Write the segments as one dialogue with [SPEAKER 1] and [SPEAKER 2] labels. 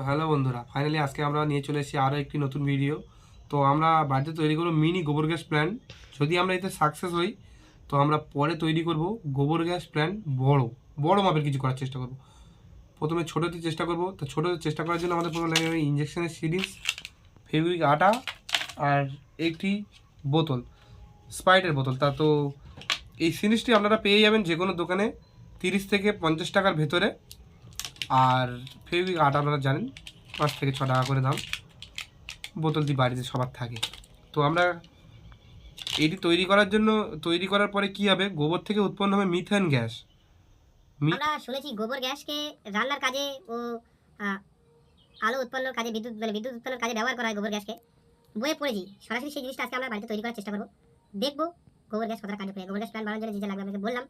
[SPEAKER 1] Hello বন্ধুরা, finally আজকে আমরা নিয়ে চলে এসেছি আরও একটি নতুন ভিডিও। তো আমরা বাড়িতে তৈরি করবো মিনি গোবর গ্যাস প্ল্যান্ট। যদি আমরা এতে সাকসেস হই তো আমরা পরে তৈরি করব গোবর গ্যাস প্ল্যান্ট বড় বড় মাপের কিছু করার চেষ্টা করব। প্রথমে ছোটোতে চেষ্টা করব। তো ছোটোতে চেষ্টা করার জন্য আমাদের প্রথমে লাগবে ইঞ্জেকশনের সিরিঞ্জ, ফেব্রিক আটা আর একটি বোতল, স্প্রাইটের বোতল। তো এই সিরিঞ্জটি আপনারা পেয়ে যাবেন যে কোনো দোকানে 30 থেকে 50 টাকার ভেতরে। আর ফেব্রিক আটা আপনারা জানেন 5 থেকে 6 টাকা করে দাম। বোতলটি বাড়িতে সবার থাকে। তো আমরা এটি তৈরি করার পরে কি হবে, গোবর থেকে উৎপন্ন হবে মিথেন গ্যাস।
[SPEAKER 2] আমরা শুনেছি গোবর গ্যাসকে রান্নার কাজে ও আলো উৎপন্নের কাজে বিদ্যুৎ উৎপন্নের কাজে ব্যবহার করা হয় গোবর গ্যাসকে। বইয়ে পড়েছি, সরাসরি সেই জিনিসটা আজকে আমরা বাড়িতে তৈরি করার চেষ্টা করব। দেখবো গোবর গ্যাস কতটা কার্যকরী। গোবর গ্যাস প্ল্যান্ট বানানোর জন্য যে লাগবে আপনাকে বললাম।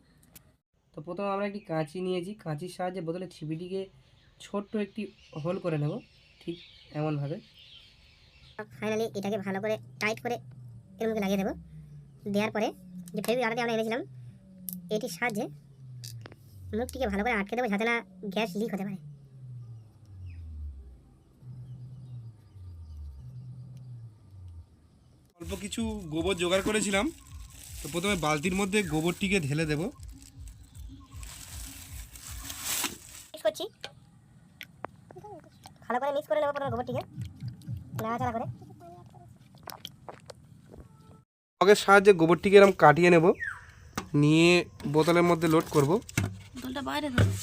[SPEAKER 3] তো প্রথমে আমরা একটি কাঁচি নিয়েছি, কাঁচির সাহায্যে বোতলের ছিপিটিকে ছোট্ট একটি হোল করে নেব, ঠিক এমনভাবে।
[SPEAKER 2] ফাইনালি এটাকে ভালো করে টাইট করে এর মুখে লাগিয়ে দেবো। দেওয়ার পরে যে ফেব্রিক আটাটি আমরা এনেছিলাম এটির সাহায্যে মুখটিকে ভালো করে আটকে দেবো যাতে না গ্যাস লিক হতে পারে।
[SPEAKER 1] অল্প কিছু গোবর জোগাড় করেছিলাম। তো প্রথমে বালতির মধ্যে গোবরটিকে ঢেলে দেব।
[SPEAKER 2] মিক্স করছি, ভালো করে মিক্স করে নেবো প্রথমে গোবরটিকে নাড়াচাড়া করে।
[SPEAKER 1] মগের সাহায্যে গোবরটিকে এরকম কাটিয়ে নেব, নিয়ে বোতলের মধ্যে লোড করব।
[SPEAKER 3] বোতলটা বাইরে ধরো।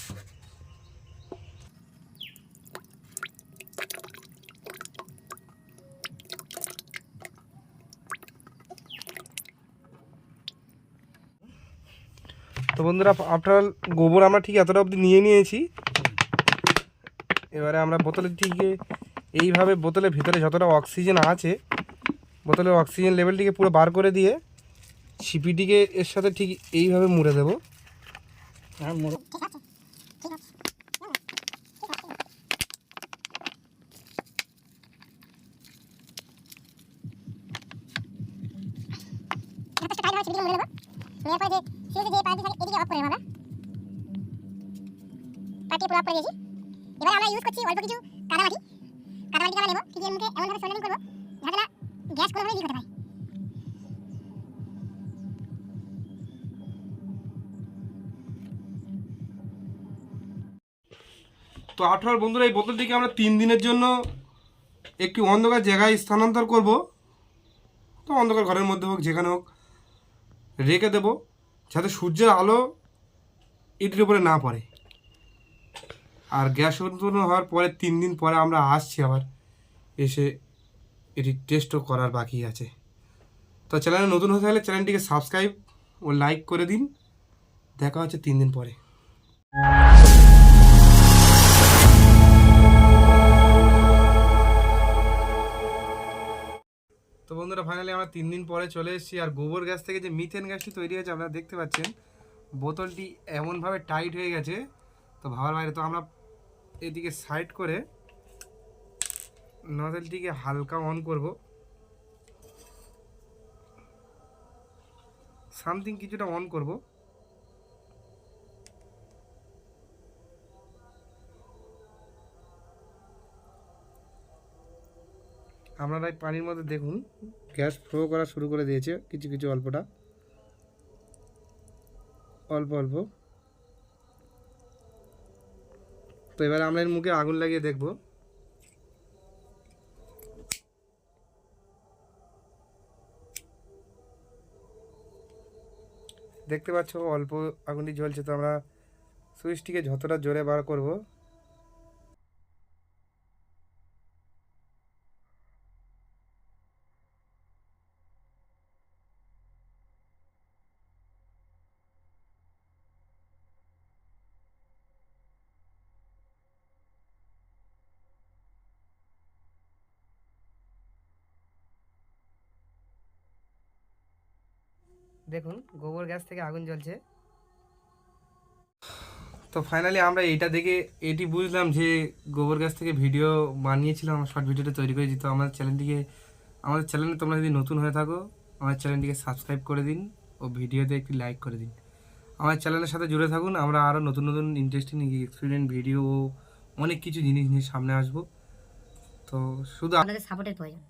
[SPEAKER 1] তো বন্ধুরা, আফটার গোবর আমরা ঠিক এতটা অবধি নিয়ে নিয়েছি। এবারে আমরা বোতলের দিকে এইভাবে বোতলের ভিতরে যতটা অক্সিজেন আছে বোতলের অক্সিজেন লেভেলটিকে পুরো বার করে দিয়ে ছিপিটিকে এর সাথে ঠিক এইভাবে মুড়ে দেবো।
[SPEAKER 3] হ্যাঁ, মোড়ো।
[SPEAKER 2] এবার আমরা ইউজ করছি অল্প কিছু কাদামাটি। কাদামাটিকে আমরা নেব, ঠিক এর মুখে এমনভাবে সোল্ডারিং করবো যাতে না গ্যাস কোনোভাবে লিক হতে পারে।
[SPEAKER 1] তো আঠারো বন্ধুরা, এই বোতলটিকে আমরা 3 দিনের জন্য একটি অন্ধকার জায়গায় স্থানান্তর করব। তো অন্ধকার ঘরের মধ্যে হোক, যেখানে হোক রেখে দেব, যাতে সূর্যের আলো এটির উপরে না পড়ে। আর গ্যাস উৎপন্ন হওয়ার পরে 3 দিন পরে আমরা আসছি আবার, এসে এটি টেস্টও করার বাকি আছে। তো চ্যানেলে নতুন হতে হলে চ্যানেলটিকে সাবস্ক্রাইব ও লাইক করে দিন। দেখা হচ্ছে 3 দিন পরে। তো বন্ধুরা, ফাইনালি আমরা 3 দিন পরে চলে এসেছি। আর গোবর গ্যাস থেকে যে মিথেন গ্যাসটি তৈরি হয়েছে আপনারা দেখতে পাচ্ছেন, বোতলটি এমনভাবে টাইট হয়ে গেছে তো ভাবার বাইরে। তো আমরা এদিকে সাইড করে নজলটিকে হালকা অন করব, সামথিং কিছুটা অন করব। আপনারা এই পানির মধ্যে দেখুন গ্যাস ফ্লো করা শুরু করে দিয়েছে, কিছু কিছু অল্পটা, অল্প অল্প। তো এবার আমরা এর মুখে আগুন লাগিয়ে দেখব। দেখতে পাচ্ছ অল্প আগুনটি জ্বলছে। তো আমরা সুইচটিকে যতটা জোরে বার করব
[SPEAKER 3] দেখুন গোবর গ্যাস থেকে আগুন জ্বলছে।
[SPEAKER 1] তো ফাইনালি আমরা এইটা দেখে এটি বুঝলাম যে গোবর গ্যাস থেকে ভিডিও বানিয়েছিলাম, আমার শর্ট ভিডিওটা তৈরি করেছি। তো আমাদের চ্যানেলে তোমরা যদি নতুন হয়ে থাকো আমাদের চ্যানেলটিকে সাবস্ক্রাইব করে দিন ও ভিডিওতে একটি লাইক করে দিন। আমাদের চ্যানেলের সাথে জুড়ে থাকুন। আমরা আরও নতুন নতুন ইন্টারেস্টিং এক্সপিরিয়েন্স ভিডিও ও অনেক কিছু জিনিস নিয়ে সামনে আসবো। তো শুধু
[SPEAKER 2] আপনাদের সাপোর্টের প্রয়োজন।